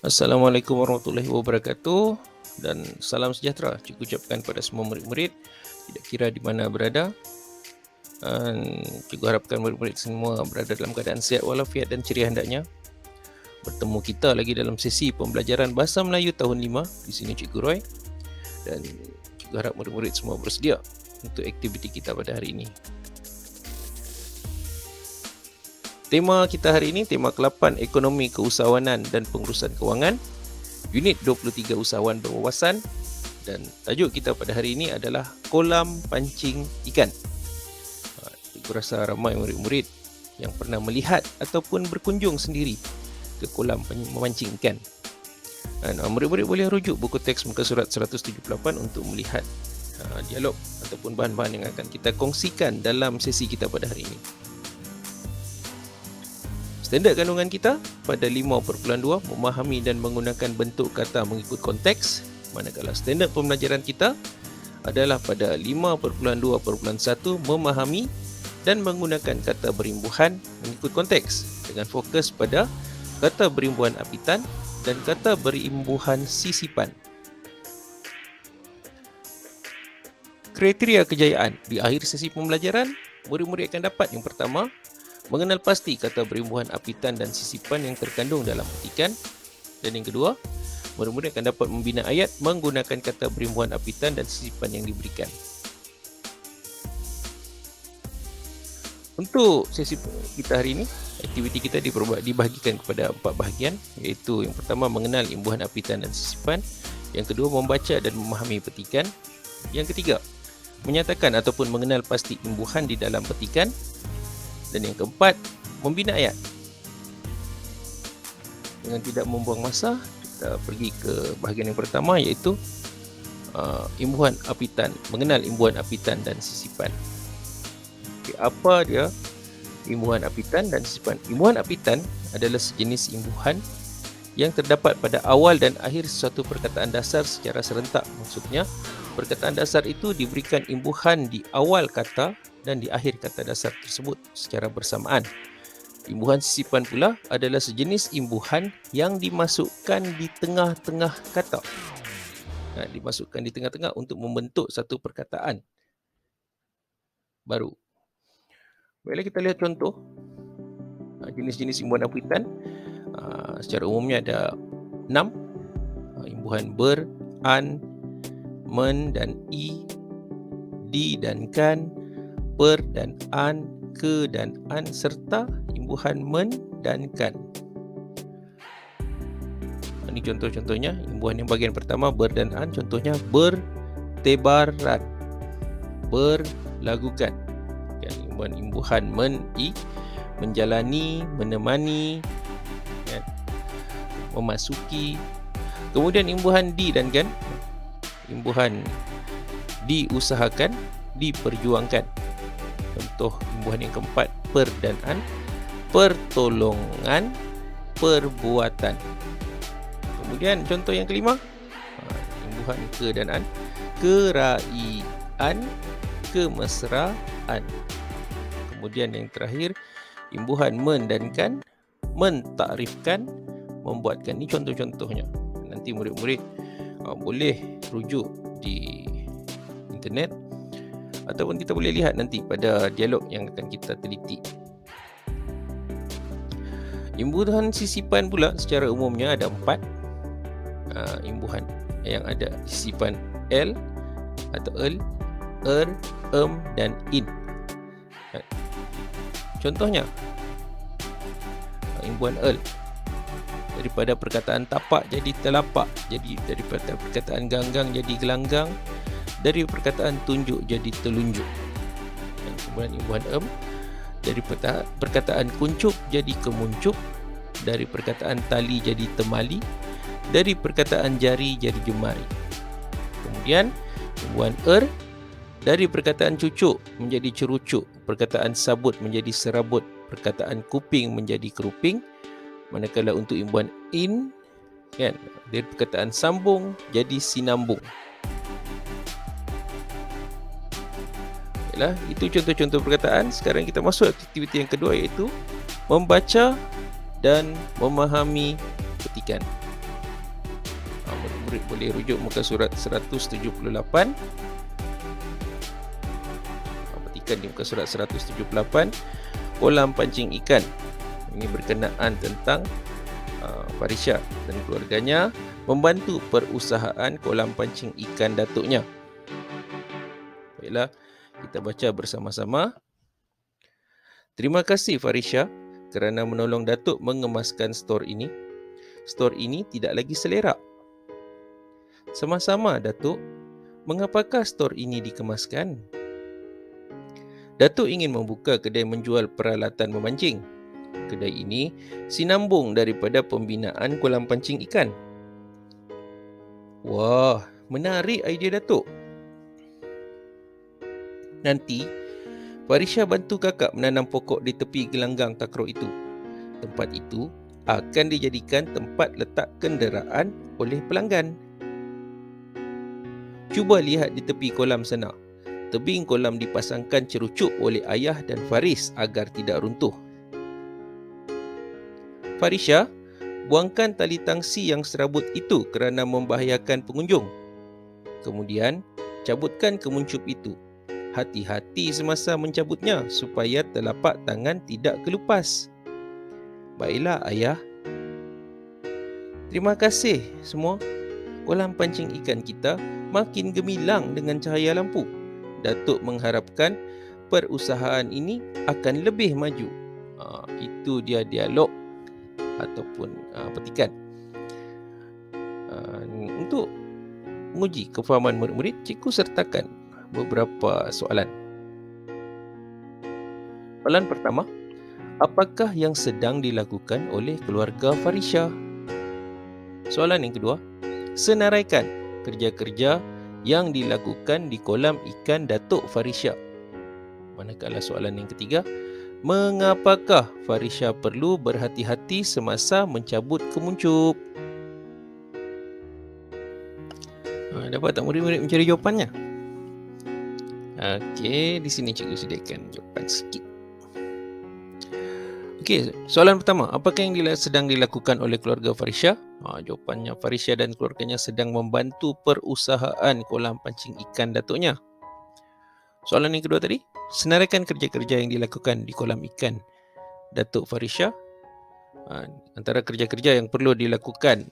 Assalamualaikum warahmatullahi wabarakatuh dan salam sejahtera cikgu ucapkan pada semua murid-murid tidak kira di mana berada. Cikgu harapkan murid-murid semua berada dalam keadaan sihat walafiat dan ceria hendaknya. Bertemu kita lagi dalam sesi pembelajaran Bahasa Melayu tahun 5. Di sini Cikgu Roy dan cikgu harap murid-murid semua bersedia untuk aktiviti kita pada hari ini. Tema kita hari ini, tema ke-8, Ekonomi Keusahawanan dan Pengurusan Kewangan, Unit 23 Usahawan Berwawasan, dan tajuk kita pada hari ini adalah Kolam Pancing Ikan. Cikgu rasa ramai murid-murid yang pernah melihat ataupun berkunjung sendiri ke kolam memancing ikan. Murid-murid boleh rujuk buku teks muka surat 178 untuk melihat dialog ataupun bahan-bahan yang akan kita kongsikan dalam sesi kita pada hari ini. Standard kandungan kita pada 5.2 memahami dan menggunakan bentuk kata mengikut konteks, manakala standard pembelajaran kita adalah pada 5.2.1 memahami dan menggunakan kata berimbuhan mengikut konteks dengan fokus pada kata berimbuhan apitan dan kata berimbuhan sisipan. Kriteria kejayaan di akhir sesi pembelajaran, murid-murid akan dapat yang pertama, mengenal pasti kata berimbuhan apitan dan sisipan yang terkandung dalam petikan. Dan yang kedua, murid-murid akan dapat membina ayat menggunakan kata berimbuhan apitan dan sisipan yang diberikan. Untuk sesi kita hari ini, aktiviti kita dibahagikan kepada 4 bahagian, iaitu yang pertama mengenal imbuhan apitan dan sisipan, yang kedua membaca dan memahami petikan, yang ketiga menyatakan ataupun mengenal pasti imbuhan di dalam petikan, dan yang keempat, membina ayat. Dengan tidak membuang masa, kita pergi ke bahagian yang pertama, iaitu imbuhan apitan, mengenal imbuhan apitan dan sisipan. Okay, apa dia imbuhan apitan dan sisipan? Imbuhan apitan adalah sejenis imbuhan yang terdapat pada awal dan akhir suatu perkataan dasar secara serentak. Maksudnya, perkataan dasar itu diberikan imbuhan di awal kata dan di akhir kata dasar tersebut secara bersamaan. Imbuhan sisipan pula adalah sejenis imbuhan yang dimasukkan di tengah-tengah kata. Dimasukkan di tengah-tengah untuk membentuk satu perkataan baru. Baiklah, kita lihat contoh jenis-jenis imbuhan apitan. Secara umumnya ada 6. Imbuhan ber, an, men dan i, di dan kan, per dan an, ke dan an, serta imbuhan men dan kan. Ini contoh-contohnya. Imbuhan yang bagian pertama ber dan an, contohnya bertebaran, berlagukan. Imbuhan men, i, menjalani, menemani, memasuki. Kemudian imbuhan di dan kan, imbuhan diusahakan, diperjuangkan. Contoh imbuhan yang keempat, per dan an, pertolongan, perbuatan. Kemudian contoh yang kelima, imbuhan ke dan an, keraian, kemesraan. Kemudian yang terakhir, imbuhan men dan kan, mentakrifkan, membuatkan. Ini contoh-contohnya. Nanti murid-murid boleh rujuk di internet ataupun kita boleh lihat nanti pada dialog yang akan kita teliti. Imbuhan sisipan pula secara umumnya ada 4 imbuhan yang ada sisipan l atau el, dan in. Contohnya, imbuhan el, daripada perkataan tapak jadi telapak, jadi daripada perkataan ganggang jadi gelanggang, dari perkataan tunjuk jadi telunjuk. Dan kemudian imbuhan dari perkataan kuncup jadi kemuncup, dari perkataan tali jadi temali, dari perkataan jari jadi jemari. Kemudian imbuhan dari perkataan cucuk menjadi cerucuk, perkataan sabut menjadi serabut, perkataan kuping menjadi keruping. Manakala untuk imbuhan in, dari perkataan sambung jadi sinambung. Baiklah, itu contoh-contoh perkataan. Sekarang kita masuk aktiviti yang kedua, iaitu membaca dan memahami petikan. Murid-murid boleh rujuk muka surat 178. Petikan di muka surat 178, kolam pancing ikan. Ini berkenaan tentang Farisha dan keluarganya membantu perusahaan kolam pancing ikan datuknya. Baiklah, kita baca bersama-sama. Terima kasih Farisha kerana menolong Datuk mengemaskan stor ini. Stor ini tidak lagi selerak. Sama-sama Datuk, mengapakah stor ini dikemaskan? Datuk ingin membuka kedai menjual peralatan memancing. Kedai ini sinambung daripada pembinaan kolam pancing ikan. Wah, menarik idea Datuk. Nanti, Farisha bantu kakak menanam pokok di tepi gelanggang takrok itu. Tempat itu akan dijadikan tempat letak kenderaan oleh pelanggan. Cuba lihat di tepi kolam sana. Tebing kolam dipasangkan cerucuk oleh ayah dan Faris agar tidak runtuh. Farisha, buangkan tali tangsi yang serabut itu kerana membahayakan pengunjung. Kemudian, cabutkan kemuncup itu. Hati-hati semasa mencabutnya supaya telapak tangan tidak kelupas. Baiklah ayah. Terima kasih semua. Kolam pancing ikan kita makin gemilang dengan cahaya lampu. Datuk mengharapkan perusahaan ini akan lebih maju. Itu dia dialog ataupun petikan. Untuk menguji kefahaman murid-murid, cikgu sertakan beberapa soalan. Soalan pertama, apakah yang sedang dilakukan oleh keluarga Farisha? Soalan yang kedua, senaraikan kerja-kerja yang dilakukan di kolam ikan Datuk Farisha. Manakala soalan yang ketiga, mengapakah Farisha perlu berhati-hati semasa mencabut kemuncup? Dapat tak murid-murid mencari jawapannya? Okey, di sini cikgu sediakan jawapan sikit. Okey, soalan pertama, apakah yang sedang dilakukan oleh keluarga Farisha? Jawapannya, Farisha dan keluarganya sedang membantu perusahaan kolam pancing ikan datuknya. Soalan yang kedua tadi, senaraikan kerja-kerja yang dilakukan di kolam ikan Datuk Farisha. Antara kerja-kerja yang perlu dilakukan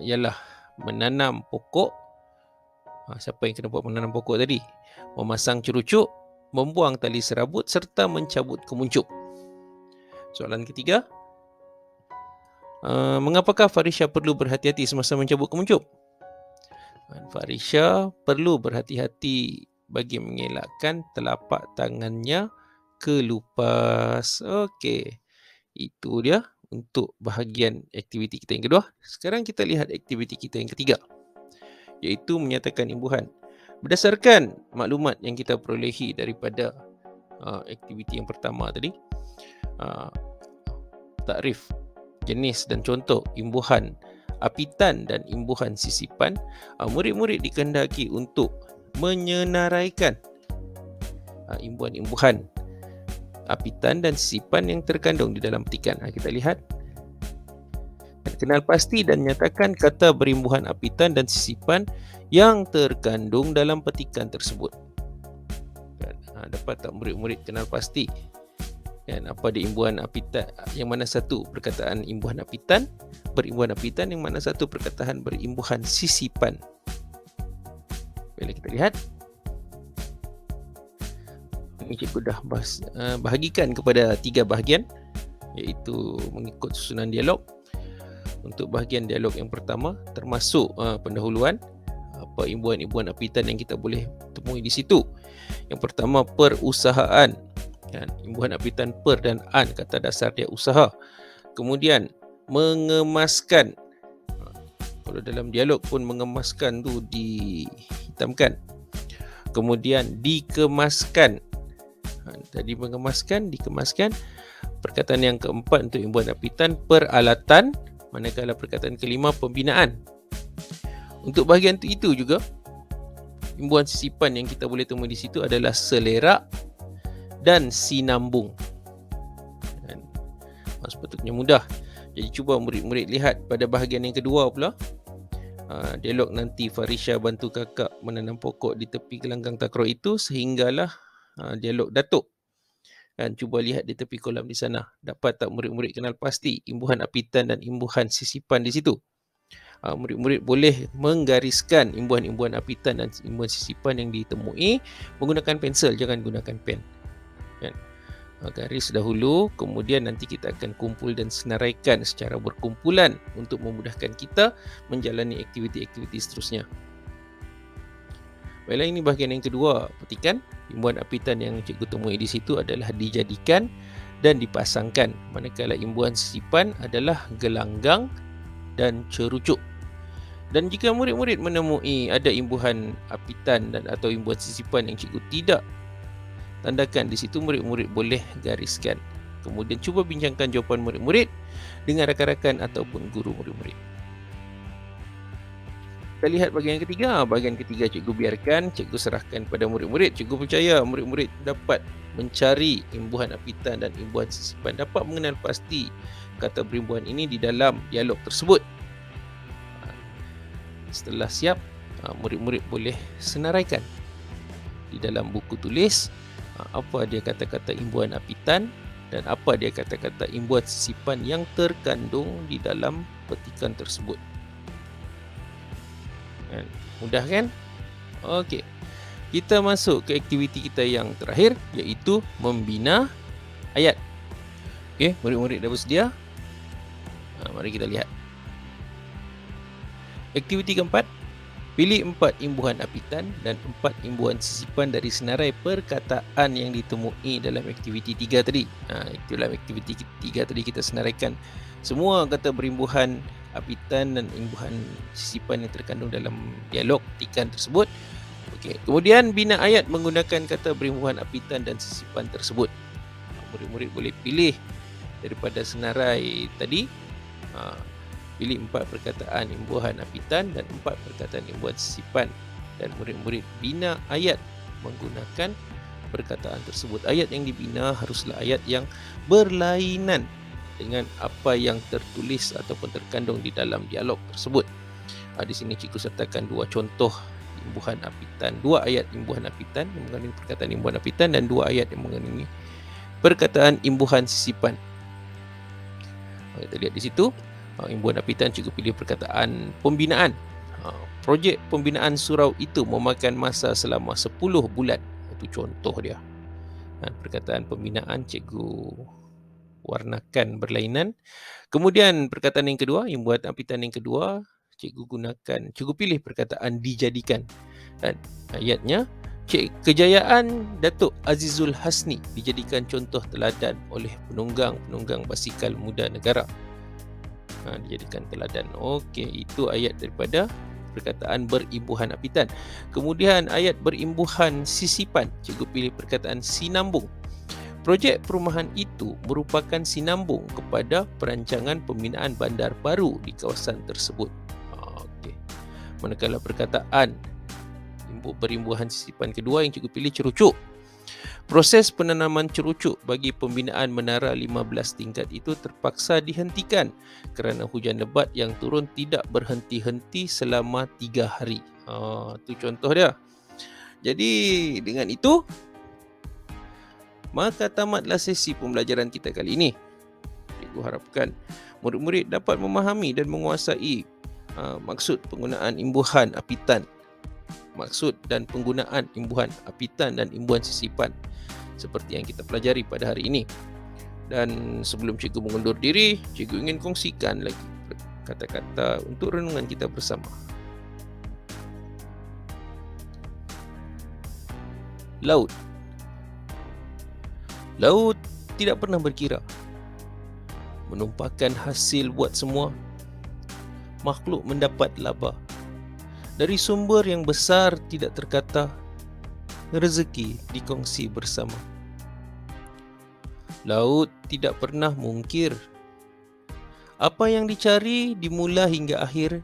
ialah menanam pokok. Siapa yang kena buat menanam pokok tadi? Memasang cerucuk, membuang tali serabut serta mencabut kemuncup. Soalan ketiga, mengapakah Farisha perlu berhati-hati semasa mencabut kemuncup? Farisha perlu berhati-hati bagi mengelakkan telapak tangannya kelupas. Okey, itu dia untuk bahagian aktiviti kita yang kedua. Sekarang kita lihat aktiviti kita yang ketiga, iaitu menyatakan imbuhan. Berdasarkan maklumat yang kita perolehi daripada aktiviti yang pertama tadi, takrif jenis dan contoh imbuhan apitan dan imbuhan sisipan, murid-murid dikehendaki untuk menyenaraikan imbuhan-imbuhan apitan dan sisipan yang terkandung di dalam petikan. Kita lihat. Kenal pasti dan nyatakan kata berimbuhan apitan dan sisipan yang terkandung dalam petikan tersebut. Dapat tak murid-murid kenal pasti apa dia imbuhan apitan, yang mana satu perkataan imbuhan apitan, berimbuhan apitan, yang mana satu perkataan berimbuhan sisipan. Bila kita lihat, ini cikgu dah bahagikan kepada 3 bahagian, iaitu mengikut susunan dialog. Untuk bahagian dialog yang pertama termasuk pendahuluan, apa imbuhan-imbuhan apitan yang kita boleh temui di situ. Yang pertama, perusahaan. Imbuhan apitan per dan an, kata dasar dia usaha. Kemudian mengemaskan. Kalau dalam dialog pun mengemaskan tu dihitamkan. Kemudian dikemaskan. Tadi mengemaskan, dikemaskan. Perkataan yang keempat untuk imbuhan apitan, peralatan. Manakala perkataan kelima, pembinaan. Untuk bahagian itu juga, imbuhan sisipan yang kita boleh temui di situ adalah selerak dan sinambung. Sepatutnya mudah. Jadi cuba murid-murid lihat pada bahagian yang kedua pula. Dialog nanti Farisha bantu kakak menanam pokok di tepi gelanggang takraw itu sehinggalah dialog Datuk. Kan, cuba lihat di tepi kolam di sana. Dapat tak murid-murid kenal pasti imbuhan apitan dan imbuhan sisipan di situ? Murid-murid boleh menggariskan imbuhan-imbuhan apitan dan imbuhan sisipan yang ditemui menggunakan pensel, jangan gunakan pen. Kan? Garis dahulu, kemudian nanti kita akan kumpul dan senaraikan secara berkumpulan untuk memudahkan kita menjalani aktiviti-aktiviti seterusnya. Baiklah, ini bahagian yang kedua. Petikan imbuhan apitan yang cikgu temui di situ adalah dijadikan dan dipasangkan, manakala imbuhan sisipan adalah gelanggang dan cerucuk. Dan jika murid-murid menemui ada imbuhan apitan dan atau imbuhan sisipan yang cikgu tidak tandakan di situ, murid-murid boleh gariskan. Kemudian cuba bincangkan jawapan murid-murid dengan rakan-rakan ataupun guru murid-murid. Kita lihat bahagian ketiga. Bahagian ketiga cikgu biarkan, cikgu serahkan pada murid-murid. Cikgu percaya murid-murid dapat mencari imbuhan apitan dan imbuhan sisipan, dapat mengenal pasti kata berimbuhan ini di dalam dialog tersebut. Setelah siap, murid-murid boleh senaraikan di dalam buku tulis apa dia kata-kata imbuhan apitan dan apa dia kata-kata imbuhan sisipan yang terkandung di dalam petikan tersebut. Mudah kan? Okey. Kita masuk ke aktiviti kita yang terakhir, iaitu membina ayat. Okey, murid-murid dah bersedia? Mari kita lihat. Aktiviti keempat, pilih 4 imbuhan apitan dan 4 imbuhan sisipan dari senarai perkataan yang ditemui dalam aktiviti 3 tadi. Dalam aktiviti 3 tadi kita senaraikan semua kata berimbuhan apitan dan imbuhan sisipan yang terkandung dalam dialog petikan tersebut. Okey, kemudian bina ayat menggunakan kata berimbuhan apitan dan sisipan tersebut. Murid-murid boleh pilih daripada senarai tadi. Pilih 4 perkataan imbuhan apitan dan 4 perkataan imbuhan sisipan, dan murid-murid bina ayat menggunakan perkataan tersebut. Ayat yang dibina haruslah ayat yang berlainan dengan apa yang tertulis ataupun terkandung di dalam dialog tersebut. Di sini cikgu sertakan 2 contoh imbuhan apitan, 2 ayat imbuhan apitan yang mengandungi perkataan imbuhan apitan dan 2 ayat yang mengandungi perkataan imbuhan sisipan. Kita lihat di situ. Imbuhan apitan cikgu pilih perkataan pembinaan. Projek pembinaan surau itu memakan masa selama 10 bulan. Itu contoh dia. Perkataan pembinaan cikgu warnakan berlainan. Kemudian perkataan yang kedua, imbuhan apitan yang kedua, cikgu pilih perkataan dijadikan. Dan ayatnya, kejayaan Datuk Azizul Hasni dijadikan contoh teladan oleh penunggang basikal muda negara. Dijadikan teladan. Okey, itu ayat daripada perkataan berimbuhan apitan. Kemudian ayat berimbuhan sisipan, cikgu pilih perkataan sinambung. Projek perumahan itu merupakan sinambung kepada perancangan pembinaan bandar baru di kawasan tersebut. Okey. Manakala perkataan berimbuhan sisipan kedua yang cikgu pilih cerucuk. Proses penanaman cerucuk bagi pembinaan menara 15 tingkat itu terpaksa dihentikan kerana hujan lebat yang turun tidak berhenti-henti selama 3 hari. Itu contoh dia. Jadi dengan itu, maka tamatlah sesi pembelajaran kita kali ini. Cikgu harapkan murid-murid dapat memahami dan menguasai maksud penggunaan imbuhan apitan, maksud dan penggunaan imbuhan apitan dan imbuhan sisipan seperti yang kita pelajari pada hari ini. Dan sebelum cikgu mengundur diri, cikgu ingin kongsikan lagi kata-kata untuk renungan kita bersama. Laut. Laut tidak pernah berkira, menumpahkan hasil buat semua. Makhluk mendapat laba dari sumber yang besar tidak terkata, rezeki dikongsi bersama. Laut tidak pernah mungkir, apa yang dicari dimula hingga akhir,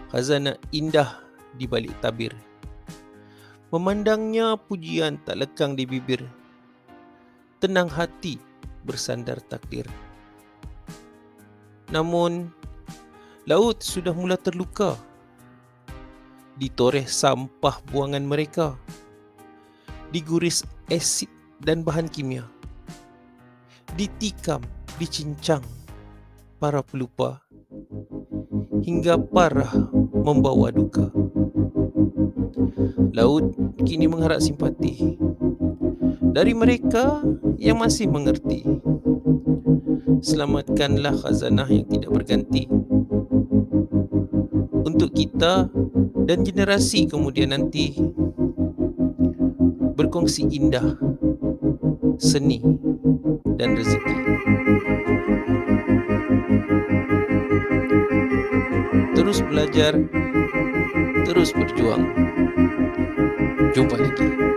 khazanah indah di balik tabir. Memandangnya pujian tak lekang di bibir, tenang hati bersandar takdir. Namun, Laut sudah mula terluka, ditoreh sampah buangan mereka, diguris asid dan bahan kimia, ditikam, dicincang para pelupa, hingga parah membawa duka. Laut kini mengharap simpati dari mereka yang masih mengerti. Selamatkanlah khazanah yang tidak berganti untuk kita dan generasi kemudian nanti, berkongsi indah, seni dan rezeki. Terus belajar, terus berjuang. Jumpa lagi.